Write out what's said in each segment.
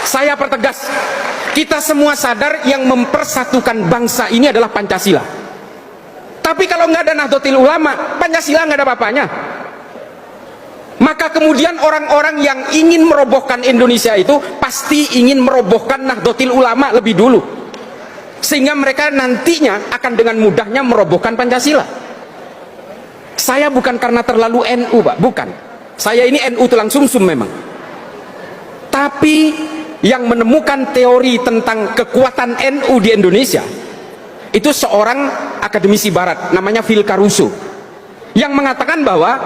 Saya pertegas, kita semua sadar yang mempersatukan bangsa ini adalah Pancasila. Tapi kalau nggak ada Nahdlatul Ulama, Pancasila nggak ada apa-apanya. Maka kemudian orang-orang yang ingin merobohkan Indonesia itu pasti ingin merobohkan Nahdlatul Ulama lebih dulu, sehingga mereka nantinya akan dengan mudahnya merobohkan Pancasila. Saya bukan karena terlalu NU, Pak, bukan. Saya ini NU tulang sumsum memang. Tapi yang menemukan teori tentang kekuatan NU di Indonesia itu seorang akademisi barat namanya Phil Caruso, yang mengatakan bahwa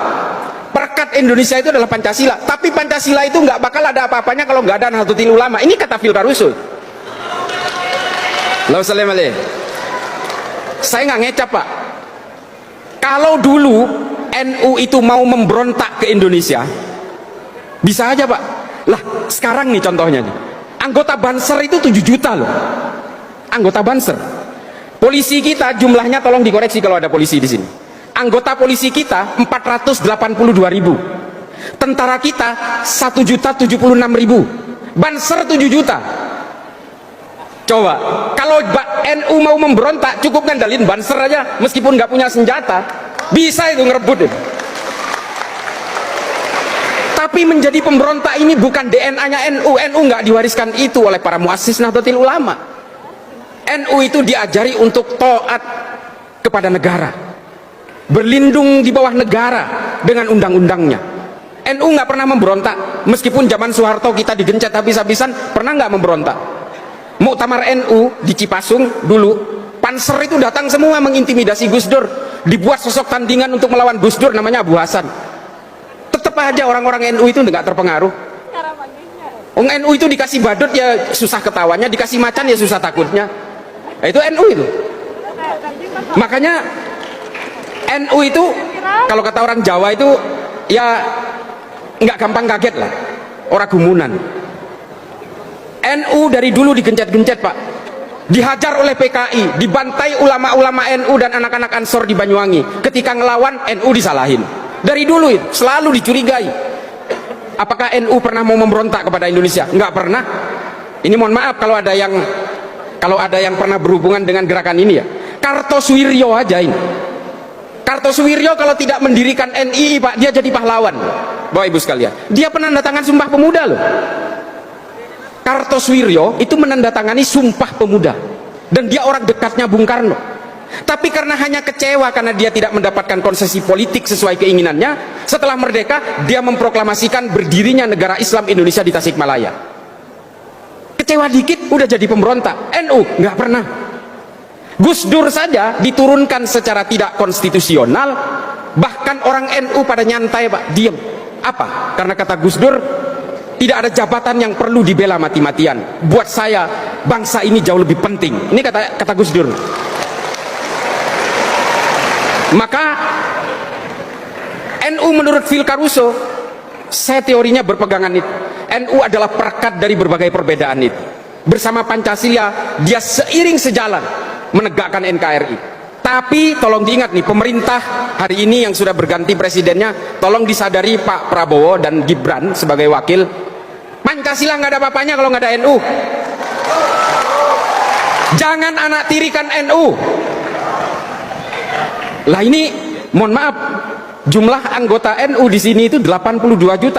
perekat Indonesia itu adalah Pancasila. Tapi Pancasila itu nggak bakal ada apa-apanya kalau nggak ada Nahdlatul Ulama. Ini kata Phil Caruso. Saya nggak ngecap, Pak. Kalau dulu NU itu mau memberontak ke Indonesia, bisa aja, Pak. Lah sekarang nih contohnya nih, anggota Banser itu 7 juta loh, anggota Banser. Polisi kita jumlahnya, tolong dikoreksi kalau ada polisi di sini, anggota polisi kita 482.000, tentara kita 1.076.000, Banser 7 juta. Coba kalau NU mau memberontak cukup ngandalin Banser aja, meskipun nggak punya senjata bisa itu ngerebut itu. Tapi menjadi pemberontak ini bukan DNA-nya NU. NU nggak diwariskan itu oleh para muassis Nahdlatul Ulama. NU itu diajari untuk taat kepada negara, berlindung di bawah negara dengan undang-undangnya. NU nggak pernah memberontak, meskipun zaman Soeharto kita digencet habis-habisan, pernah nggak memberontak? Muktamar NU di Cipasung dulu, Panser itu datang semua mengintimidasi Gus Dur, dibuat sosok tandingan untuk melawan Gus Dur namanya Abu Hasan. Tetap aja orang-orang NU itu nggak terpengaruh. NU itu dikasih badut ya susah ketawanya, dikasih macan ya susah takutnya. Itu NU itu. Makanya NU itu kalau kata orang Jawa itu ya nggak gampang kaget lah, orang gumunan. NU dari dulu digencet-gencet, Pak, dihajar oleh PKI, dibantai ulama-ulama NU dan anak-anak Ansor di Banyuwangi. Ketika ngelawan NU disalahin. Dari dulu itu selalu dicurigai. Apakah NU pernah mau memberontak kepada Indonesia? Nggak pernah. Ini mohon maaf kalau ada yang pernah berhubungan dengan gerakan ini ya. Kartosuwiryo aja ini. Kartosuwiryo kalau tidak mendirikan NII, Pak, dia jadi pahlawan. Bapak Ibu sekalian, dia penandatangan Sumpah Pemuda loh. Kartosuwiryo itu menandatangani Sumpah Pemuda, dan dia orang dekatnya Bung Karno. Tapi karena hanya kecewa karena dia tidak mendapatkan konsesi politik sesuai keinginannya, setelah merdeka dia memproklamasikan berdirinya negara Islam Indonesia di Tasikmalaya. Kecewa dikit udah jadi pemberontak. NU nggak pernah. Gus Dur saja diturunkan secara tidak konstitusional, bahkan orang NU pada nyantai, Pak, diem. Apa? Karena kata Gus Dur, tidak ada jabatan yang perlu dibela mati-matian. Buat saya bangsa ini jauh lebih penting. Ini kata Gus Dur. Maka NU menurut Phil Caruso, saya teorinya berpegangan itu, NU adalah perekat dari berbagai perbedaan itu. Bersama Pancasila dia seiring sejalan menegakkan NKRI. Tapi tolong diingat nih, pemerintah hari ini yang sudah berganti presidennya, tolong disadari Pak Prabowo dan Gibran sebagai wakil, Pancasila nggak ada apa-apanya kalau nggak ada NU. Jangan anak tirikan NU. Lah ini mohon maaf, jumlah anggota NU di sini itu 82 juta.